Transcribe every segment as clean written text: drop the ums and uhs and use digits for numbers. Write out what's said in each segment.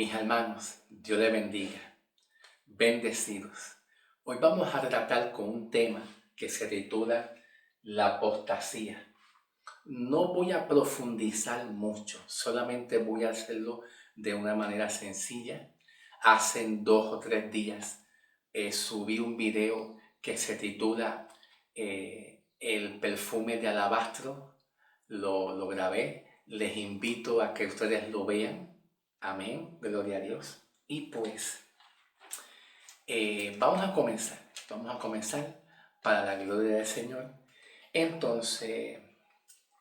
Mis hermanos, Dios les bendiga. Bendecidos. Hoy vamos a tratar con un tema que se titula la apostasía. No voy a profundizar mucho, solamente voy a hacerlo de una manera sencilla. Hace 2 o 3 días subí un video que se titula El perfume de alabastro. Lo grabé. Les invito a que ustedes lo vean. Amén. Gloria a Dios. Y pues vamos a comenzar para la gloria del Señor. Entonces,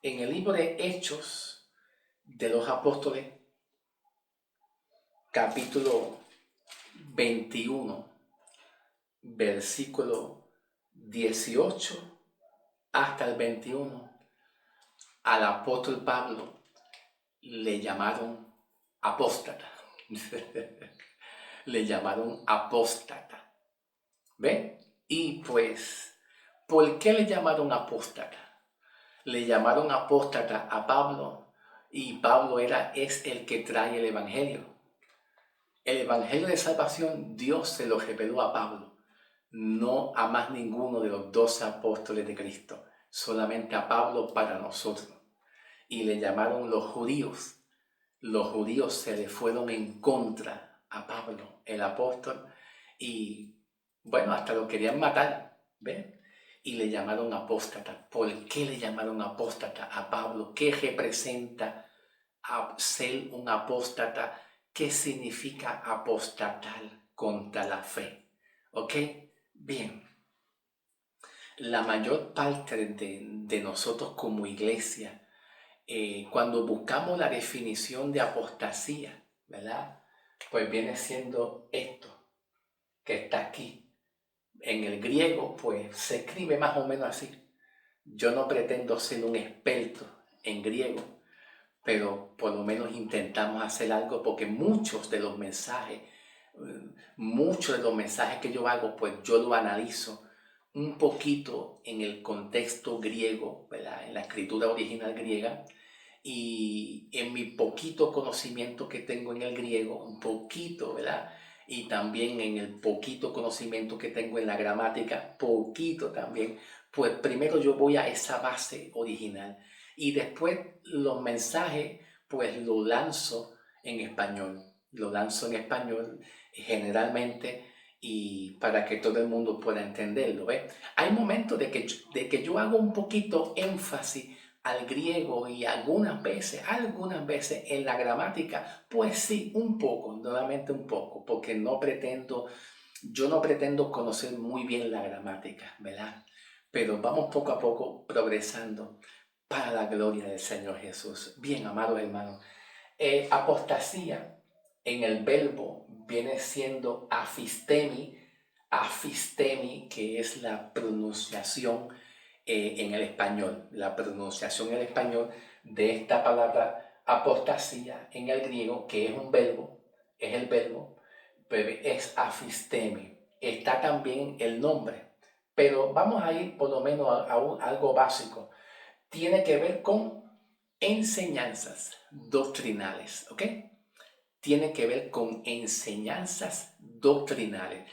en el libro de Hechos de los Apóstoles, capítulo 21, versículo 18 hasta el 21, al apóstol Pablo le llamaron apóstata. Le llamaron apóstata. ¿Ven? Y pues, ¿por qué le llamaron apóstata? Le llamaron apóstata a Pablo, y Pablo es el que trae el evangelio. El evangelio de salvación Dios se lo reveló a Pablo, no a más ninguno de los 12 apóstoles de Cristo, solamente a Pablo para nosotros. Y le llamaron los judíos. Los judíos se le fueron en contra a Pablo, el apóstol, y bueno, hasta lo querían matar, ¿ven? Y le llamaron apóstata. ¿Por qué le llamaron apóstata a Pablo? ¿Qué representa ser un apóstata? ¿Qué significa apostatar contra la fe? ¿Ok? Bien. La mayor parte de nosotros como iglesia, cuando buscamos la definición de apostasía, ¿verdad? Pues viene siendo esto que está aquí. En el griego, pues se escribe más o menos así. Yo no pretendo ser un experto en griego, pero por lo menos intentamos hacer algo, porque muchos de los mensajes que yo hago, pues yo lo analizo un poquito en el contexto griego, ¿verdad? En la escritura original griega, y en mi poquito conocimiento que tengo en el griego, un poquito, ¿verdad? Y también en el poquito conocimiento que tengo en la gramática, poquito también, pues primero yo voy a esa base original y después los mensajes pues lo lanzo en español generalmente, y para que todo el mundo pueda entenderlo, ¿ves? Hay momentos de que yo hago un poquito énfasis al griego, y algunas veces en la gramática, pues sí, un poco, nuevamente un poco, porque yo no pretendo conocer muy bien la gramática, ¿verdad? Pero vamos poco a poco progresando para la gloria del Señor Jesús. Bien, amados hermanos, apostasía en el verbo viene siendo afistemi, que es la pronunciación en el español. La pronunciación en el español de esta palabra apostasía en el griego, que es el verbo, es afistemi. Está también el nombre, pero vamos a ir por lo menos a algo básico. Tiene que ver con enseñanzas doctrinales, ¿ok? Tiene que ver con enseñanzas doctrinales.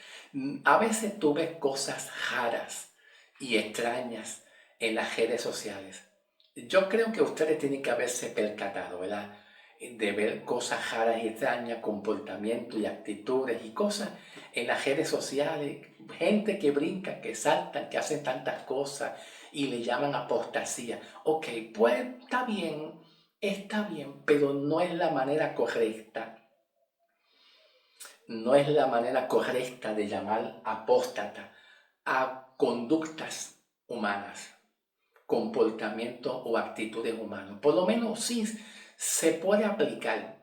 A veces tú ves cosas raras y extrañas en las redes sociales. Yo creo que ustedes tienen que haberse percatado, ¿verdad? De ver cosas raras y extrañas, comportamientos y actitudes y cosas en las redes sociales. Gente que brinca, que saltan, que hacen tantas cosas y le llaman apostasía. Ok, pues está bien, pero no es la manera correcta. No es la manera correcta de llamar apóstata a conductas humanas, comportamientos o actitudes humanas. Por lo menos sí se puede aplicar,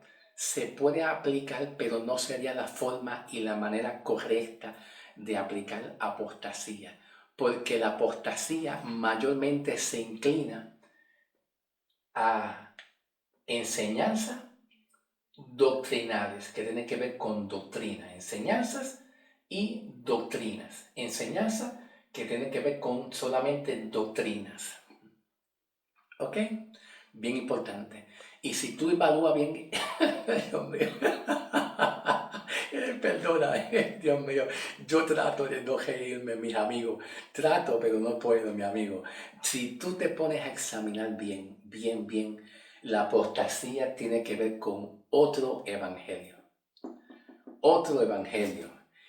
pero no sería la forma y la manera correcta de aplicar apostasía, porque la apostasía mayormente se inclina a enseñanza doctrinales, que tienen que ver con doctrina, enseñanzas y doctrinas. Enseñanza que tiene que ver con solamente doctrinas. ¿Ok? Bien importante. Y si tú evalúas bien, Dios mío, perdona, Dios mío, yo trato de no reírme, mis amigos, trato, pero no puedo, mi amigo. Si tú te pones a examinar bien, la apostasía tiene que ver con otro evangelio.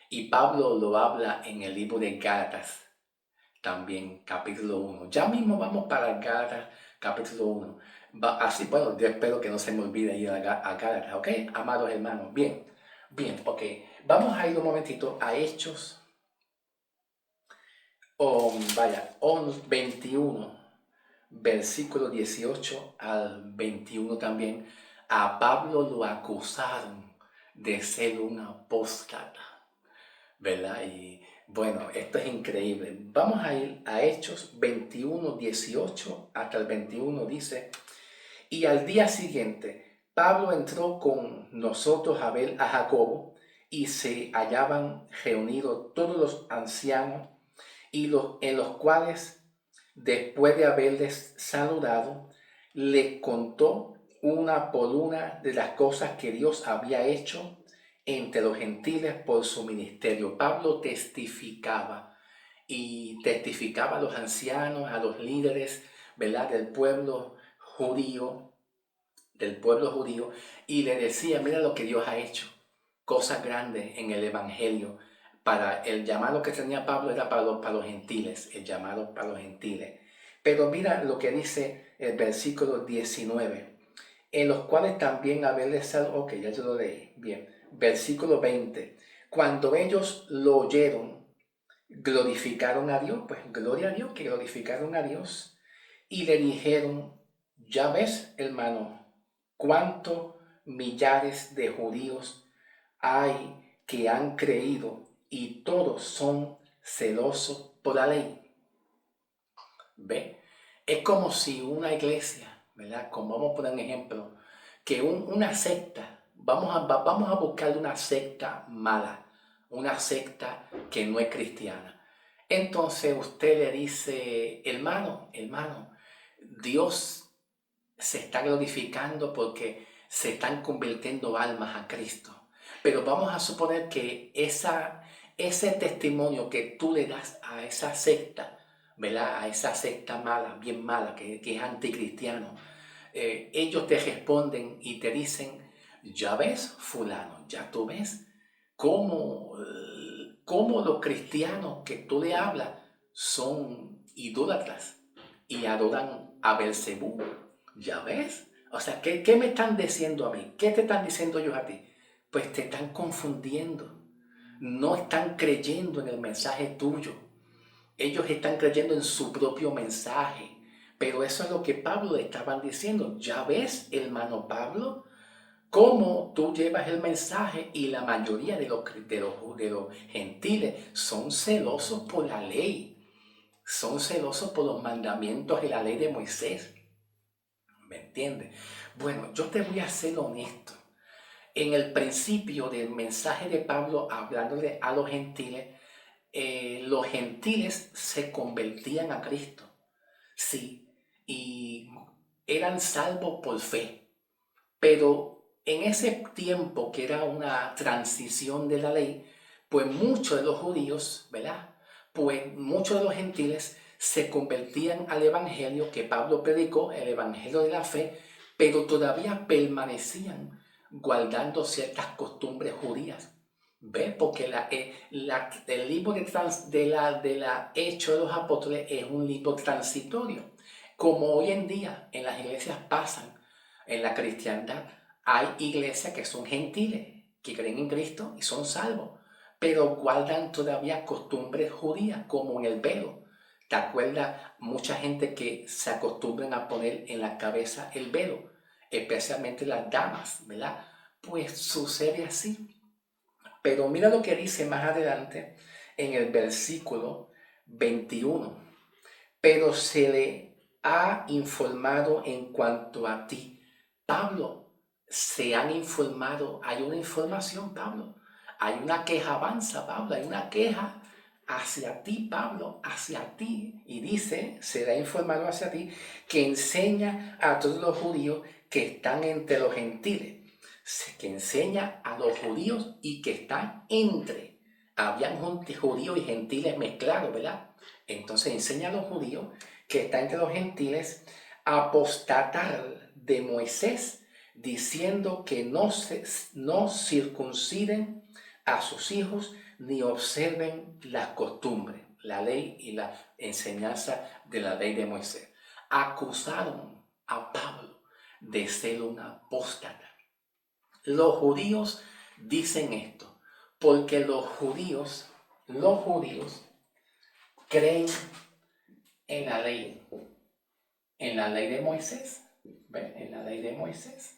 Y Pablo lo habla en el libro de Gálatas, también, capítulo 1. Ya mismo vamos para Gálatas, capítulo 1. Así, bueno, yo espero que no se me olvide ir a Gálatas, ¿ok? Amados hermanos, bien, ok. Vamos a ir un momentito a Hechos, 21, versículo 18 al 21 también. A Pablo lo acusaron de ser un apóstata, ¿verdad? Y bueno, esto es increíble. Vamos a ir a Hechos 21, 18 hasta el 21, dice: y al día siguiente, Pablo entró con nosotros a ver a Jacobo, y se hallaban reunidos todos los ancianos, en los cuales, después de haberles saludado, les contó una por una de las cosas que Dios había hecho entre los gentiles por su ministerio. Pablo testificaba a los ancianos, a los líderes, ¿verdad?, del pueblo judío, y le decía: mira lo que Dios ha hecho, cosas grandes en el evangelio. Para el llamado que tenía Pablo era para los gentiles, el llamado para los gentiles. Pero mira lo que dice el versículo 19, en los cuales también haberles saludado. Ok, ya yo lo leí, bien. Versículo 20, cuando ellos lo oyeron, glorificaron a Dios, pues gloria a Dios, que glorificaron a Dios, y le dijeron: ya ves, hermano, cuántos millares de judíos hay que han creído, y todos son celosos por la ley. ¿Ve? Es como si una iglesia, ¿verdad? Como vamos a poner un ejemplo, que una secta, vamos a buscar una secta mala, una secta que no es cristiana. Entonces usted le dice: hermano, Dios se está glorificando porque se están convirtiendo almas a Cristo. Pero vamos a suponer que ese testimonio que tú le das a esa secta, ¿verdad?, a esa secta mala, bien mala, que es anticristiano, ellos te responden y te dicen: ya ves, fulano, ya tú ves cómo los cristianos que tú le hablas son idólatras y adoran a Belcebú. ¿Ya ves? O sea, ¿qué me están diciendo a mí? ¿Qué te están diciendo ellos a ti? Pues te están confundiendo. No están creyendo en el mensaje tuyo. Ellos están creyendo en su propio mensaje. Pero eso es lo que Pablo le estaban diciendo. ¿Ya ves, hermano Pablo, cómo tú llevas el mensaje? Y la mayoría de los gentiles son celosos por la ley. Son celosos por los mandamientos y la ley de Moisés. ¿Me entiendes? Bueno, yo te voy a ser honesto. En el principio del mensaje de Pablo, hablándole a los gentiles se convertían a Cristo, sí, y eran salvos por fe. Pero en ese tiempo que era una transición de la ley, pues muchos de los judíos, ¿verdad?, pues muchos de los gentiles se convertían al evangelio que Pablo predicó, el evangelio de la fe, pero todavía permanecían guardando ciertas costumbres judías. ¿Ves? Porque el libro de la Hechos de los Apóstoles es un libro transitorio. Como hoy en día en las iglesias pasan, en la cristiandad, hay iglesias que son gentiles, que creen en Cristo y son salvos, pero guardan todavía costumbres judías, como en el velo. ¿Te acuerdas? Mucha gente que se acostumbran a poner en la cabeza el velo, especialmente las damas, ¿verdad? Pues sucede así. Pero mira lo que dice más adelante en el versículo 21. Pero se le ha informado en cuanto a ti. Pablo, se han informado, hay una información, Pablo. Hay una queja, avanza, Pablo, hay una queja hacia ti, Pablo, hacia ti. Y dice: se le ha informado hacia ti, que enseña a todos los judíos que están entre los gentiles, que enseña a los judíos y que están entre. Habían judíos y gentiles mezclados, ¿verdad? Entonces enseña a los judíos que están entre los gentiles a apostatar de Moisés, diciendo que no circunciden a sus hijos ni observen las costumbres, la ley y la enseñanza de la ley de Moisés. Acusaron a Pablo de ser un apóstata. Los judíos dicen esto porque los judíos creen en la ley de Moisés, ¿ven? En la ley de Moisés,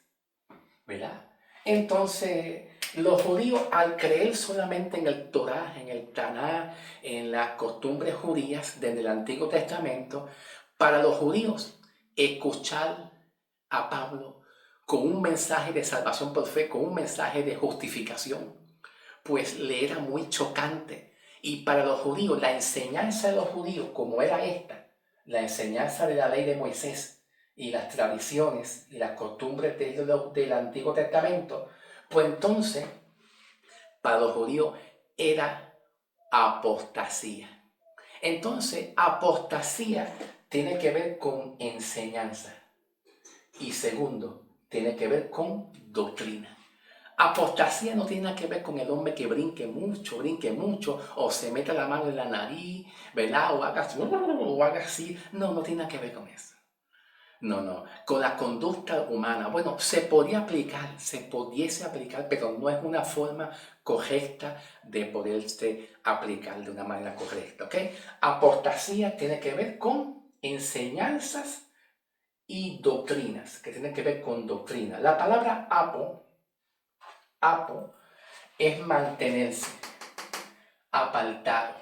¿verdad? Entonces, los judíos, al creer solamente en el Torá, en el Taná, en las costumbres judías desde el Antiguo Testamento, para los judíos, escuchar a Pablo con un mensaje de salvación por fe, con un mensaje de justificación, pues le era muy chocante. Y para los judíos, la enseñanza de los judíos, como era esta, la enseñanza de la ley de Moisés, y las tradiciones y las costumbres del Antiguo Testamento, pues entonces para los judíos era apostasía. Entonces, apostasía tiene que ver con enseñanza y segundo, tiene que ver con doctrina. Apostasía no tiene nada que ver con el hombre que brinque mucho, o se meta la mano en la nariz, ¿verdad? O haga así. No, no tiene nada que ver con eso. No, con la conducta humana. Bueno, se pudiese aplicar, pero no es una forma correcta de poderse aplicar de una manera correcta, ¿ok? Apostasía tiene que ver con enseñanzas y doctrinas, que tienen que ver con doctrina. La palabra apo, es mantenerse, apartado.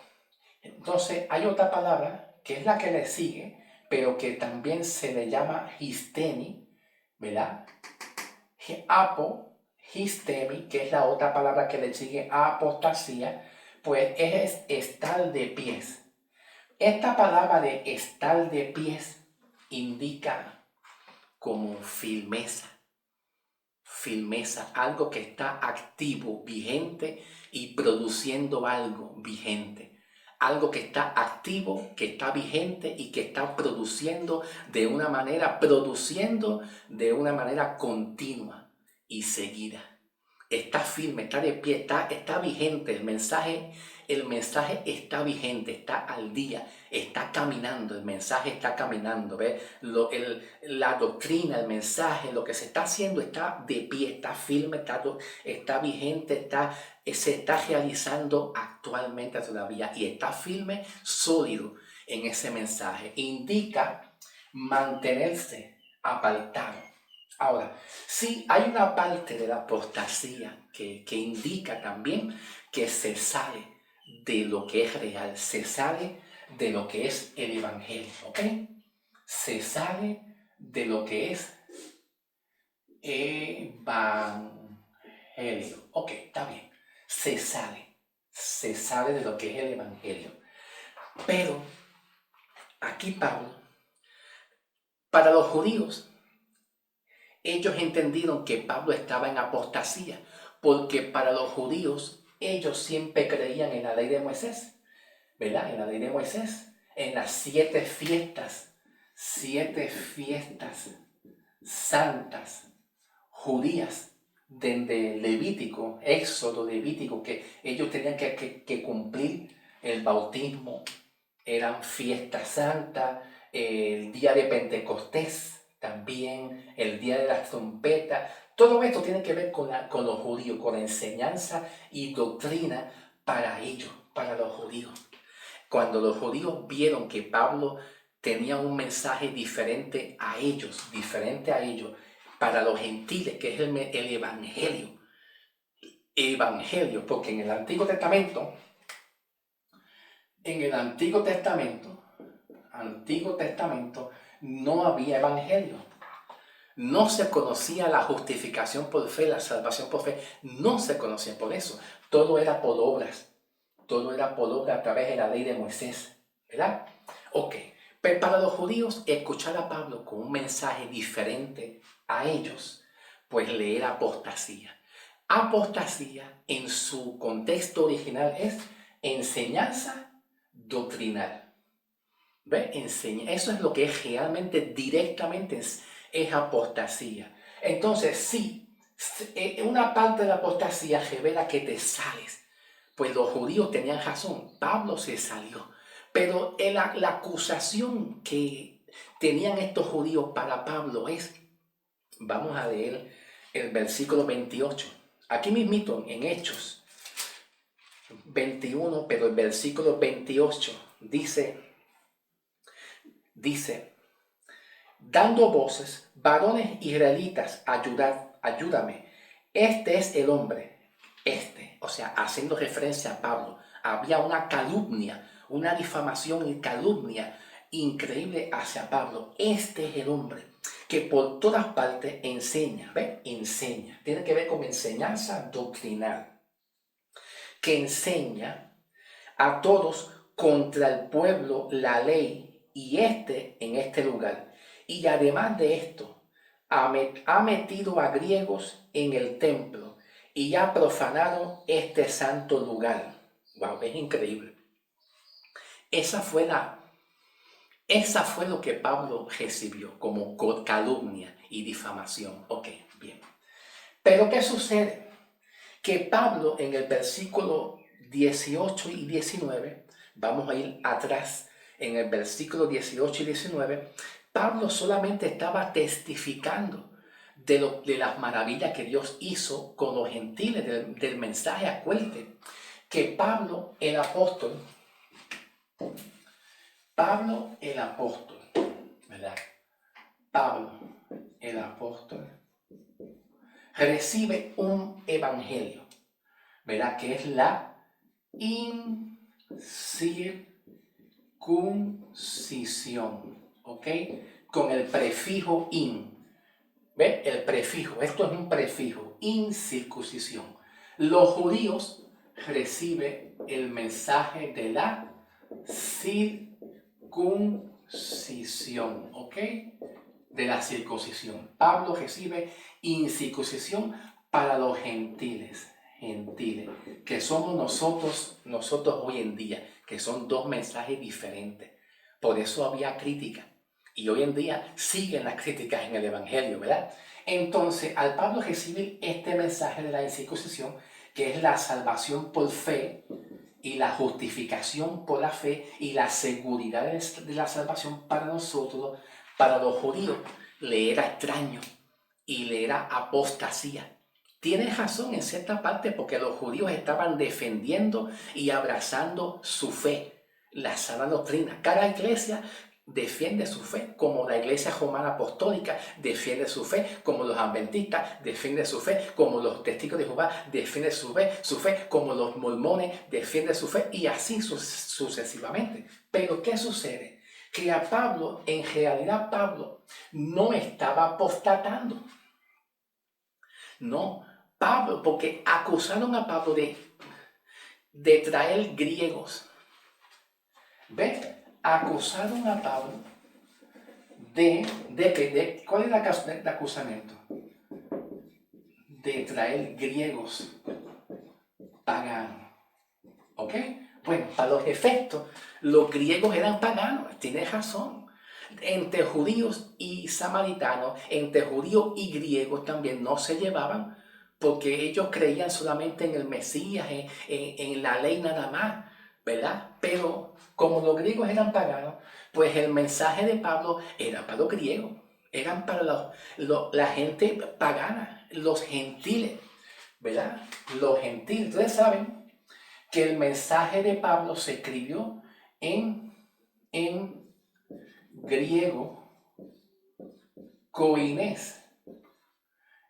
Entonces, hay otra palabra que es la que le sigue, pero que también se le llama histemi, ¿verdad? Histemi, que es la otra palabra que le sigue a apostasía, pues es estar de pies. Esta palabra de estar de pies indica como firmeza, algo que está activo, vigente y produciendo algo vigente. Algo que está activo, que está vigente y que está produciendo de una manera continua y seguida. Está firme, está de pie, está vigente. El mensaje está vigente, está al día, está caminando, el mensaje está caminando. ¿Ves? La doctrina, el mensaje, lo que se está haciendo está de pie, está firme, está vigente, se está realizando actualmente todavía y está firme, sólido en ese mensaje. Indica mantenerse apartado. Ahora, sí hay una parte de la apostasía que indica también que se sale de lo que es real, se sale de lo que es el evangelio, ¿ok? Se sale de lo que es evangelio. Ok, está bien. Se sale de lo que es el evangelio. Pero aquí Pablo, para los judíos, ellos entendieron que Pablo estaba en apostasía, porque para los judíos, ellos siempre creían en la ley de Moisés, ¿verdad? En la ley de Moisés, en las 7 fiestas santas judías, desde Levítico, Éxodo, Levítico, que ellos tenían que cumplir el bautismo, eran fiestas santas, el día de Pentecostés, también el día de las trompetas. Todo esto tiene que ver con los judíos, con enseñanza y doctrina para ellos, para los judíos. Cuando los judíos vieron que Pablo tenía un mensaje diferente a ellos, para los gentiles, que es el evangelio, porque en el Antiguo Testamento, no había evangelio. No se conocía la justificación por fe, la salvación por fe. No se conocía por eso. Todo era por obras. Todo era por obra a través de la ley de Moisés. ¿Verdad? Ok. Pero para los judíos, escuchar a Pablo con un mensaje diferente a ellos, pues le era apostasía. Apostasía en su contexto original es enseñanza doctrinal. ¿Ve? Eso es lo que es realmente directamente es apostasía. Entonces, sí, una parte de la apostasía revela que te sales. Pues los judíos tenían razón, Pablo se salió. Pero la acusación que tenían estos judíos para Pablo es, vamos a leer el versículo 28. Aquí mismito en Hechos 21, pero el versículo 28 dice, dando voces, varones israelitas, ayúdame. Este es el hombre, o sea, haciendo referencia a Pablo. Había una calumnia, una difamación y calumnia increíble hacia Pablo. Este es el hombre que por todas partes enseña, ¿ve? Enseña. Tiene que ver con enseñanza doctrinal. Que enseña a todos contra el pueblo la ley y en este lugar. Y además de esto, ha metido a griegos en el templo y ha profanado este santo lugar. Wow, es increíble. Esa fue lo que Pablo recibió como calumnia y difamación. Ok, bien. Pero ¿qué sucede? Que Pablo en el versículo 18 y 19, vamos a ir atrás, en el versículo 18 y 19, Pablo solamente estaba testificando de las maravillas que Dios hizo con los gentiles, del mensaje. Acuérdate que Pablo el apóstol, ¿verdad? Pablo el apóstol recibe un evangelio, ¿verdad? Que es la incircuncisión, ¿ok? Con el prefijo in. ¿Ve? El prefijo, esto es un prefijo, incircuncisión. Los judíos reciben el mensaje de la circuncisión, ¿ok? De la circuncisión. Pablo recibe incircuncisión para los gentiles, que somos nosotros hoy en día, que son dos mensajes diferentes. Por eso había crítica. Y hoy en día siguen las críticas en el Evangelio, ¿verdad? Entonces, al Pablo recibir este mensaje de la incircuncisión, que es la salvación por fe y la justificación por la fe y la seguridad de la salvación para nosotros, para los judíos, le era extraño y le era apostasía. Tienes razón en cierta parte porque los judíos estaban defendiendo y abrazando su fe, la sana doctrina. Cada iglesia defiende su fe, como la iglesia romana apostólica defiende su fe, como los adventistas defienden su fe, como los testigos de Jehová defienden su fe, como los mormones defienden su fe, y así sucesivamente. Pero ¿qué sucede? Que a Pablo, en realidad Pablo no estaba apostatando. No, Pablo, porque acusaron a Pablo de traer griegos. ¿Ves? Acusaron a Pablo ¿cuál es el acusamiento? De traer griegos paganos. ¿Ok? Bueno, para los efectos, los griegos eran paganos, tienes razón. Entre judíos y samaritanos, entre judíos y griegos también no se llevaban, porque ellos creían solamente en el Mesías, en la ley nada más, ¿verdad? Pero como los griegos eran paganos, pues el mensaje de Pablo era para los griegos, eran para la gente pagana, los gentiles, ¿verdad? Los gentiles. Ustedes saben que el mensaje de Pablo se escribió en griego koinés.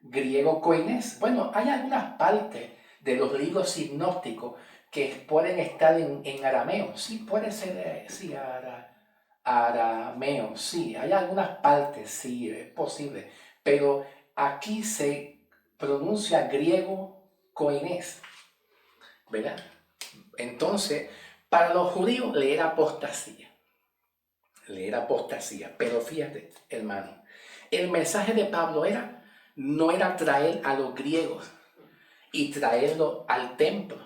Griego koinés. Bueno, hay algunas partes de los libros sinópticos que pueden estar en arameo. Sí, puede ser, sí, arameo. Sí, hay algunas partes, sí, es posible. Pero aquí se pronuncia griego koinés, ¿verdad? Entonces, para los judíos le era apostasía. leer apostasía. Pero fíjate, hermano, el mensaje de Pablo no era traer a los griegos y traerlo al templo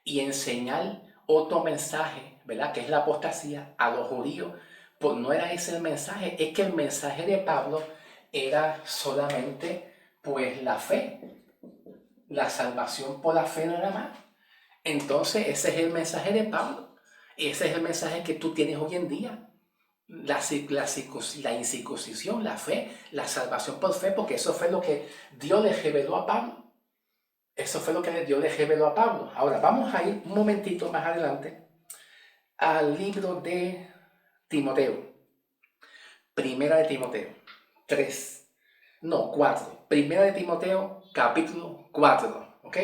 y enseñar otro mensaje, ¿verdad? Que es la apostasía a los judíos. Pues no era ese el mensaje, es que el mensaje de Pablo era solamente pues la fe, la salvación por la fe nada más. Entonces ese es el mensaje de Pablo, ese es el mensaje que tú tienes hoy en día. La incircuncisión, la fe, la salvación por fe, porque eso fue lo que Dios le reveló a Pablo. Eso fue lo que Dios le reveló a Pablo. Ahora vamos a ir un momentito más adelante al libro de Timoteo. Primera de Timoteo 4. Primera de Timoteo capítulo 4, ¿ok?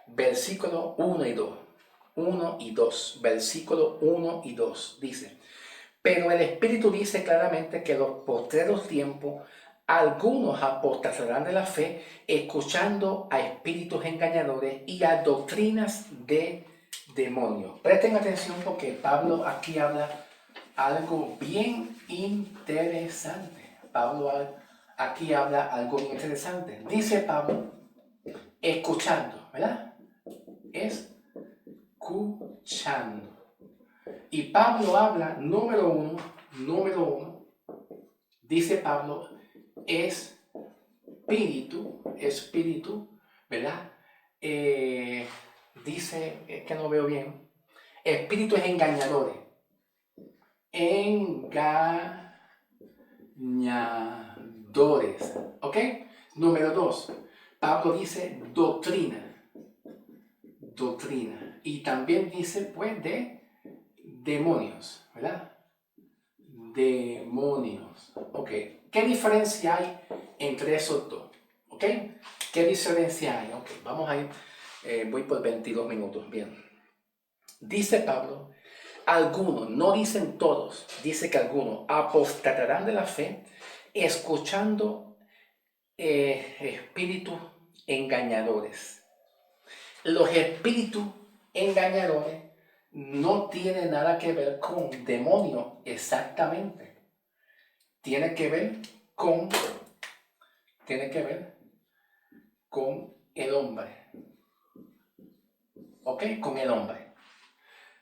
Versículo 1 y 2. 1 y 2. Versículo 1 y 2 dice: pero el Espíritu dice claramente que en los postreros tiempos algunos apostatarán de la fe, escuchando a espíritus engañadores y a doctrinas de demonios. Presten atención porque Pablo aquí habla algo bien interesante. Aquí habla algo bien interesante. Dice Pablo, escuchando, ¿verdad? Escuchando. Y Pablo habla, número uno, dice Pablo, espíritu, ¿verdad? Dice, es que no veo bien, espíritus engañadores, ¿ok? Número 2, Pablo dice doctrina, y también dice, pues, de demonios, ¿verdad? Demonios, ok. ¿Qué diferencia hay entre esos dos? ¿Ok? ¿Qué diferencia hay? Ok, vamos a ir, voy por 22 minutos, bien. Dice Pablo, algunos, no dicen todos, dice que algunos apostatarán de la fe escuchando espíritus engañadores. Los espíritus engañadores no tienen nada que ver con demonios exactamente. Tiene que ver con el hombre. ¿Ok? Con el hombre.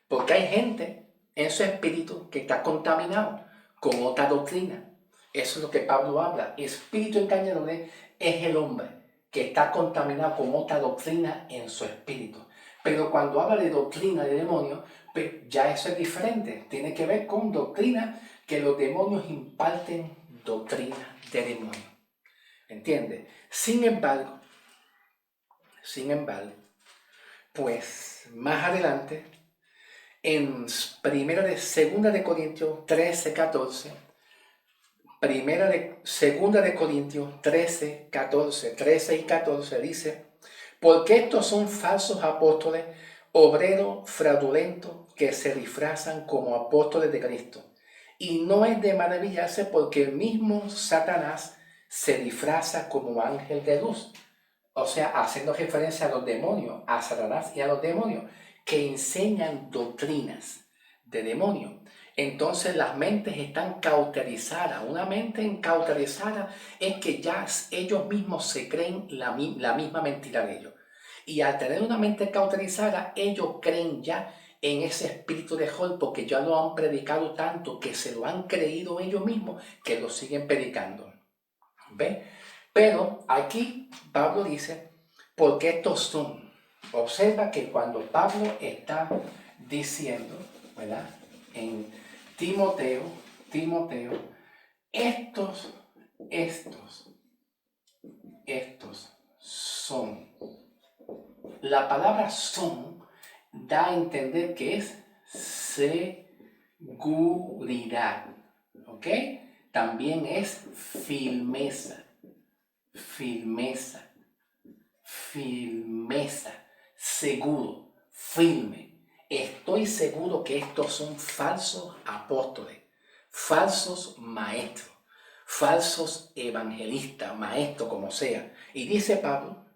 Porque hay gente en su espíritu que está contaminado con otra doctrina. Eso es lo que Pablo habla. Espíritu engañador es el hombre que está contaminado con otra doctrina en su espíritu. Pero cuando habla de doctrina de demonios, pues ya eso es diferente. Tiene que ver con doctrina que los demonios imparten doctrina de demonios. ¿Entiendes? Sin embargo, pues más adelante, en segunda de Corintios 13, 14, segunda de Corintios 13, 14, 13 y 14 dice, porque estos son falsos apóstoles, obreros fraudulentos que se disfrazan como apóstoles de Cristo. Y no es de maravillarse porque el mismo Satanás se disfraza como ángel de luz. O sea, haciendo referencia a los demonios, a Satanás y a los demonios, que enseñan doctrinas de demonios. Entonces las mentes están cauterizadas. Una mente cauterizada es que ya ellos mismos se creen la misma mentira de ellos. Y al tener una mente cauterizada, ellos creen ya en ese espíritu de Job porque ya lo han predicado tanto que se lo han creído ellos mismos que lo siguen predicando. ¿Ve? Pero aquí Pablo dice, porque estos son. Observa que cuando Pablo está diciendo, ¿verdad? En Timoteo, estos son. La palabra son da a entender que es seguridad, ¿ok? También es firmeza, seguro, firme. Estoy seguro que estos son falsos apóstoles, falsos maestros, falsos evangelistas, maestros como sea. Y dice Pablo,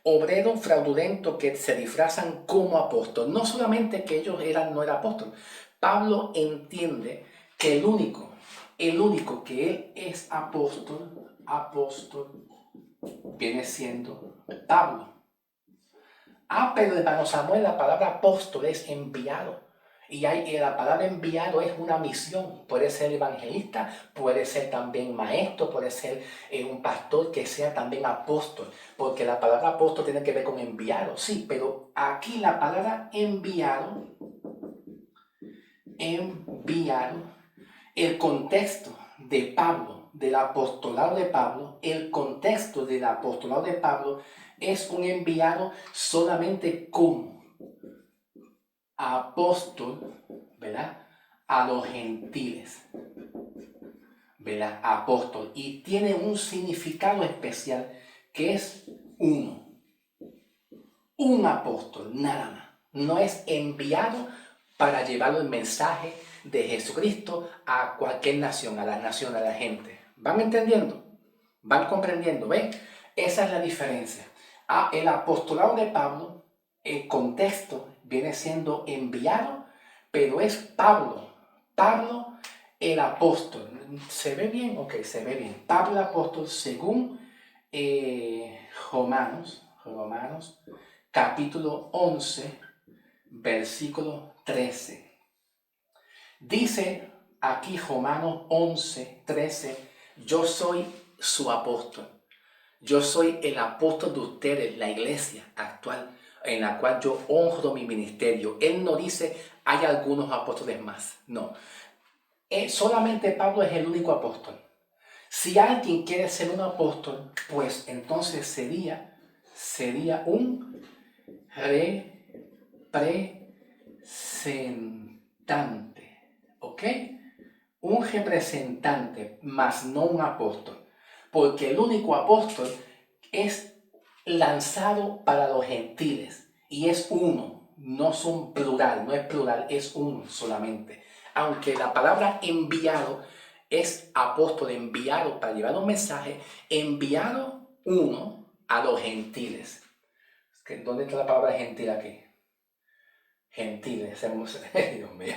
obreros fraudulentos que se disfrazan como apóstoles. No solamente que ellos no eran apóstoles. Pablo entiende que el único que él es apóstol, viene siendo Pablo. Pero hermano Samuel, la palabra apóstol es enviado. Y la palabra enviado es una misión. Puede ser evangelista, puede ser también maestro, puede ser un pastor que sea también apóstol. Porque la palabra apóstol tiene que ver con enviado, sí. Pero aquí la palabra enviado, el contexto de Pablo, del apostolado de Pablo, el contexto del apostolado de Pablo es un enviado solamente como apóstol, ¿verdad? A los gentiles, ¿verdad? Apóstol. Y tiene un significado especial que es un apóstol, nada más. No es enviado para llevar el mensaje de Jesucristo a cualquier nación, a la gente. ¿Van entendiendo? ¿Van comprendiendo? ¿Ven? Esa es la diferencia. El apostolado de Pablo, el contexto viene siendo enviado, pero es Pablo el apóstol. ¿Se ve bien? Ok, se ve bien. Pablo el apóstol según Romanos capítulo 11, versículo 13. Dice aquí Romanos 11, 13, yo soy su apóstol. Yo soy el apóstol de ustedes, la iglesia actual, en la cual yo honro mi ministerio. Él no dice, hay algunos apóstoles más. No. Solamente Pablo es el único apóstol. Si alguien quiere ser un apóstol, pues entonces sería un representante. ¿Ok? Un representante, mas no un apóstol. Porque el único apóstol es lanzado para los gentiles y es uno, no son plural, no es plural, es uno solamente. Aunque la palabra enviado es apóstol, enviado para llevar un mensaje, enviado uno a los gentiles. ¿Dónde está la palabra gentil aquí? Gentiles, Dios mío.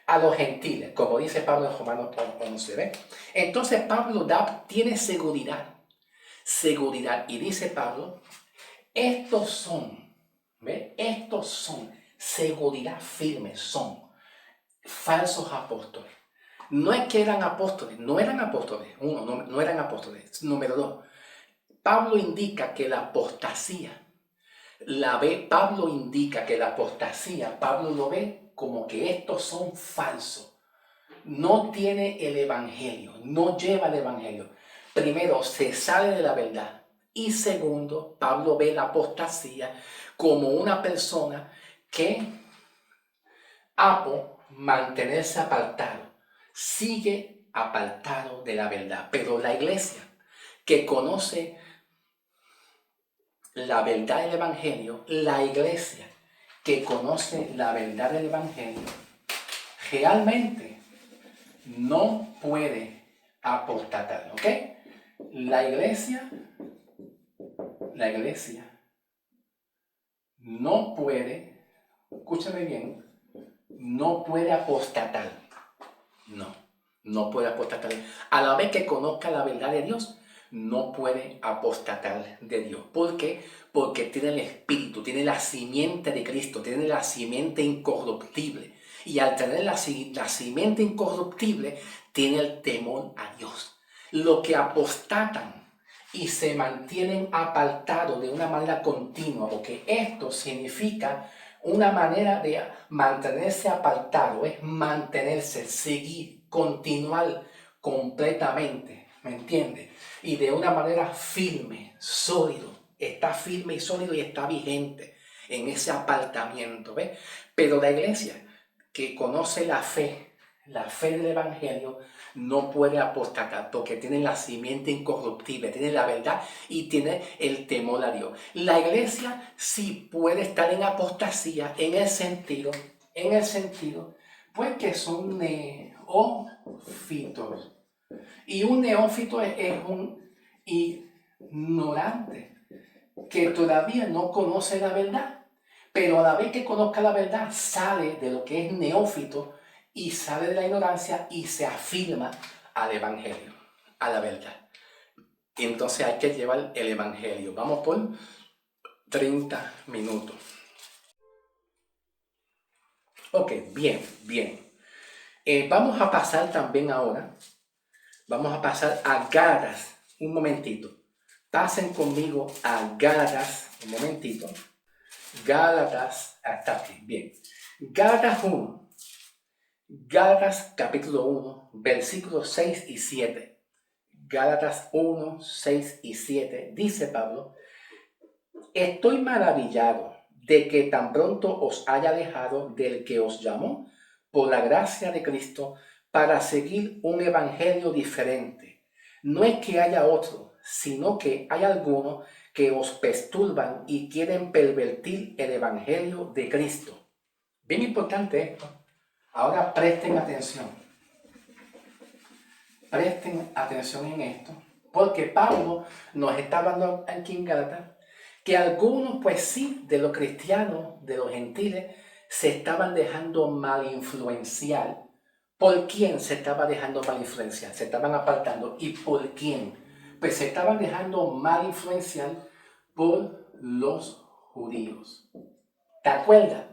A los gentiles, como dice Pablo en Romanos 11, ¿ve? Entonces Pablo tiene seguridad, y dice Pablo, estos son, ¿ve? Estos son, seguridad firme, son falsos apóstoles. No es que eran apóstoles, no eran apóstoles, no eran apóstoles. Número 2, Pablo indica que la apostasía, Pablo lo ve como que estos son falsos. No tiene el evangelio, no lleva el evangelio. Primero, se sale de la verdad. Y segundo, Pablo ve la apostasía como una persona que mantenerse apartado, sigue apartado de la verdad. Pero la iglesia que conoce la verdad del evangelio, realmente no puede apostatar, ¿ok? La iglesia no puede, escúchame bien, no puede apostatar. No puede apostatar. A la vez que conozca la verdad de Dios, no puede apostatar de Dios. ¿Por qué? Porque tiene el Espíritu, tiene la simiente de Cristo, tiene la simiente incorruptible. Y al tener la simiente incorruptible, tiene el temor a Dios. Los que apostatan y se mantienen apartados de una manera continua, porque esto significa una manera de mantenerse apartado, es mantenerse, seguir, continuar completamente, ¿me entiendes? Y de una manera firme, sólido, está firme y sólido y está vigente en ese apartamiento, ¿ves? Pero la iglesia que conoce la fe del evangelio, no puede apostatar porque tiene la simiente incorruptible, tiene la verdad y tiene el temor a Dios. La iglesia sí puede estar en apostasía en el sentido, pues que son neófitos. Y un neófito es un ignorante que todavía no conoce la verdad, pero a la vez que conozca la verdad sale de lo que es neófito y sale de la ignorancia y se afirma al evangelio, a la verdad. Y entonces hay que llevar el evangelio. Vamos por 30 minutos. Ok, bien, bien. Vamos a pasar también ahora, vamos a pasar a Gálatas. Un momentito. Pasen conmigo a Gálatas, un momentito. Gálatas, hasta aquí, bien. Gálatas 1, Gálatas capítulo 1, versículos 6 y 7. Gálatas 1, 6 y 7, dice Pablo: estoy maravillado de que tan pronto os haya dejado del que os llamó por la gracia de Cristo para seguir un evangelio diferente. No es que haya otro, sino que hay algunos que os perturban y quieren pervertir el evangelio de Cristo. Bien importante esto. Ahora presten atención. Presten atención en esto, porque Pablo nos está hablando aquí en Gálatas que algunos, pues sí, de los cristianos, de los gentiles, se estaban dejando mal influenciar. ¿Por quién se estaba dejando mal influenciar? Se estaban apartando. ¿Y por quién? Pues se estaban dejando mal influenciar por los judíos. ¿Te acuerdas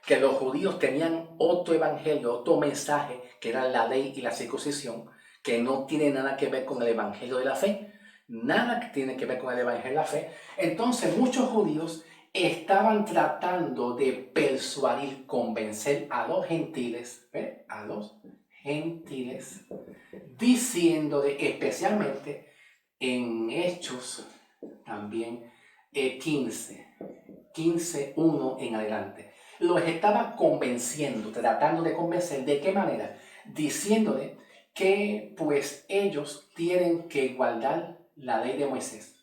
que los judíos tenían otro evangelio, otro mensaje, que era la ley y la circuncisión, que no tiene nada que ver con el evangelio de la fe? Nada que tiene que ver con el evangelio de la fe. Entonces muchos judíos estaban tratando de persuadir, convencer a los gentiles, ¿ve? A los gentiles, diciéndole, especialmente en Hechos también 15:1 en adelante, los estaba convenciendo, tratando de convencer. ¿De qué manera? Diciéndole que pues ellos tienen que guardar la ley de Moisés.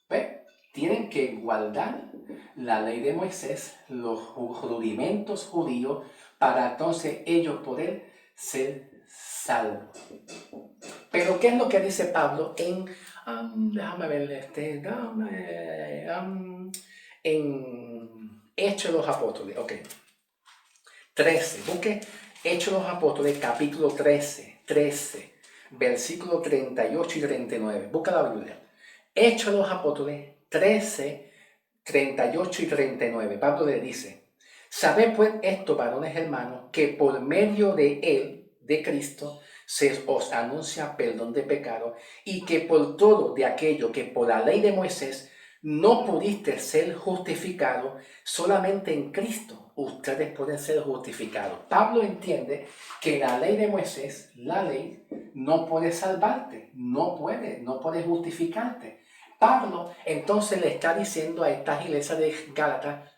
¿Ve? Tienen que guardar la ley de Moisés, los rudimentos judíos, para entonces ellos poder ser salvos. Pero ¿qué es lo que dice Pablo en, déjame ver, en Hechos de los Apóstoles? Ok, 13, busque Hechos de los Apóstoles, capítulo 13, versículos 38 y 39. Busca la Biblia. Hechos de los Apóstoles 13, 38 y 39. Pablo le dice: sabed pues esto, varones hermanos, que por medio de él, de Cristo, se os anuncia perdón de pecado, y que por todo de aquello que por la ley de Moisés no pudiste ser justificado, solamente en Cristo ustedes pueden ser justificados. Pablo entiende que la ley de Moisés, la ley, no puede salvarte, no puede justificarte. Pablo entonces le está diciendo a estas iglesias de Gálatas,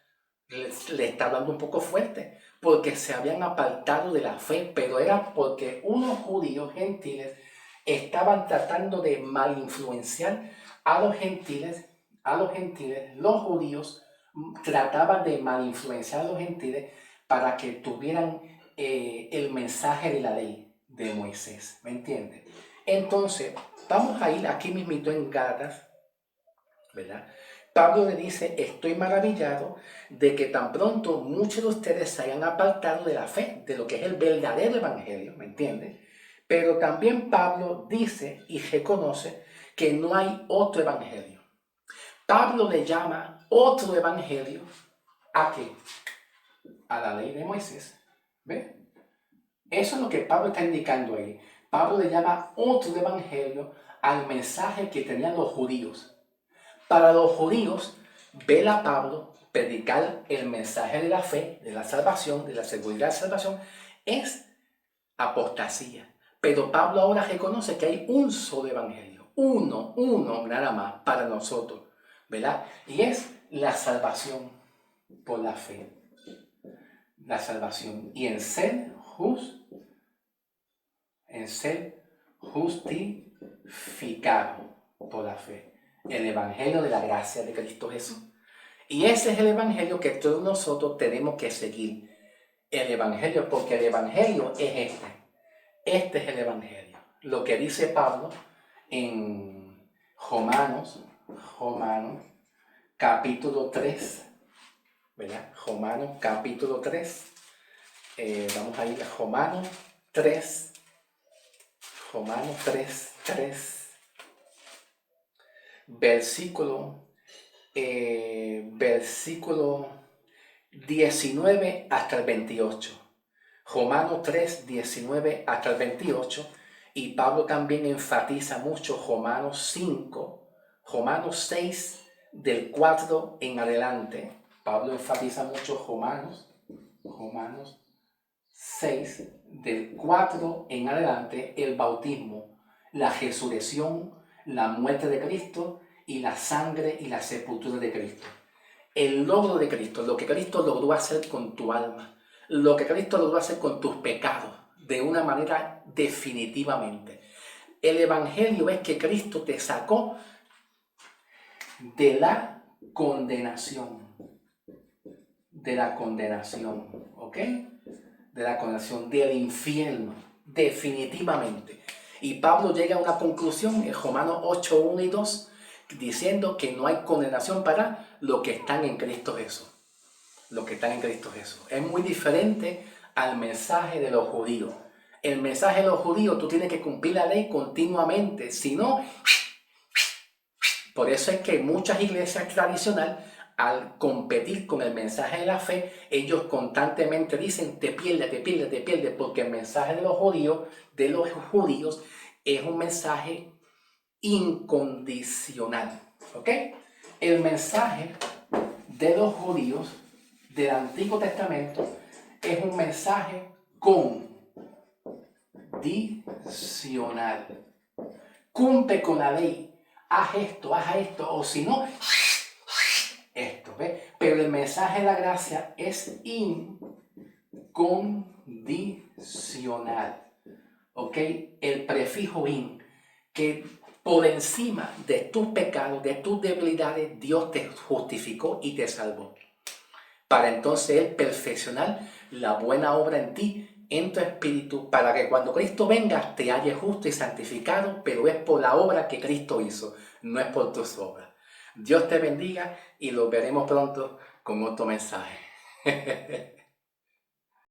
le está hablando un poco fuerte, porque se habían apartado de la fe, pero era porque unos judíos gentiles estaban tratando de malinfluenciar a los gentiles, los judíos trataban de malinfluenciar a los gentiles para que tuvieran el mensaje de la ley de Moisés, ¿me entiendes? Entonces, vamos a ir aquí mismito en Gálatas, ¿verdad? Pablo le dice: estoy maravillado de que tan pronto muchos de ustedes se hayan apartado de la fe, de lo que es el verdadero evangelio, ¿me entiendes? Pero también Pablo dice y reconoce que no hay otro evangelio. Pablo le llama otro evangelio ¿a qué? A la ley de Moisés. ¿Ve? Eso es lo que Pablo está indicando ahí. Pablo le llama otro evangelio al mensaje que tenían los judíos. Para los judíos, ver a Pablo predicar el mensaje de la fe, de la salvación, de la seguridad de la salvación, es apostasía. Pero Pablo ahora reconoce que hay un solo evangelio, uno nada más para nosotros, ¿verdad? Y es la salvación por la fe. La salvación. Y en ser justificado por la fe. El evangelio de la gracia de Cristo Jesús. Y ese es el evangelio que todos nosotros tenemos que seguir. El evangelio, porque el evangelio es este. Este es el evangelio. Lo que dice Pablo en Romanos capítulo 3, ¿verdad? Romanos capítulo 3. Vamos a ir a Romanos 3, Romanos 3, 3, versículo 19 hasta el 28. Romanos 3, 19 hasta el 28. Y Pablo también enfatiza mucho Romanos 5, Romanos 6, del 4 en adelante. Pablo enfatiza mucho Romanos 6, del 4 en adelante, el bautismo, la resurrección, la muerte de Cristo y la sangre y la sepultura de Cristo. El logro de Cristo, lo que Cristo logró hacer con tu alma, lo que Cristo logró hacer con tus pecados, de una manera definitivamente. El Evangelio es que Cristo te sacó de la condenación, ¿ok? De la condenación, del infierno, definitivamente. Y Pablo llega a una conclusión en Romanos 8, 1 y 2, diciendo que no hay condenación para los que están en Cristo Jesús. Los que están en Cristo Jesús. Es muy diferente al mensaje de los judíos. El mensaje de los judíos, tú tienes que cumplir la ley continuamente, si no, por eso es que muchas iglesias tradicionales, al competir con el mensaje de la fe, ellos constantemente dicen, te pierdes, porque el mensaje de los judíos es un mensaje incondicional, ¿ok? El mensaje de los judíos del Antiguo Testamento es un mensaje condicional. Cumple con la ley, haz esto, o si no, esto, ¿ves? Pero el mensaje de la gracia es incondicional, ¿ok? El prefijo in, que por encima de tus pecados, de tus debilidades, Dios te justificó y te salvó. Para entonces Él perfeccionar la buena obra en ti, en tu espíritu, para que cuando Cristo venga te halle justo y santificado, pero es por la obra que Cristo hizo, no es por tus obras. Dios te bendiga y lo veremos pronto con otro mensaje.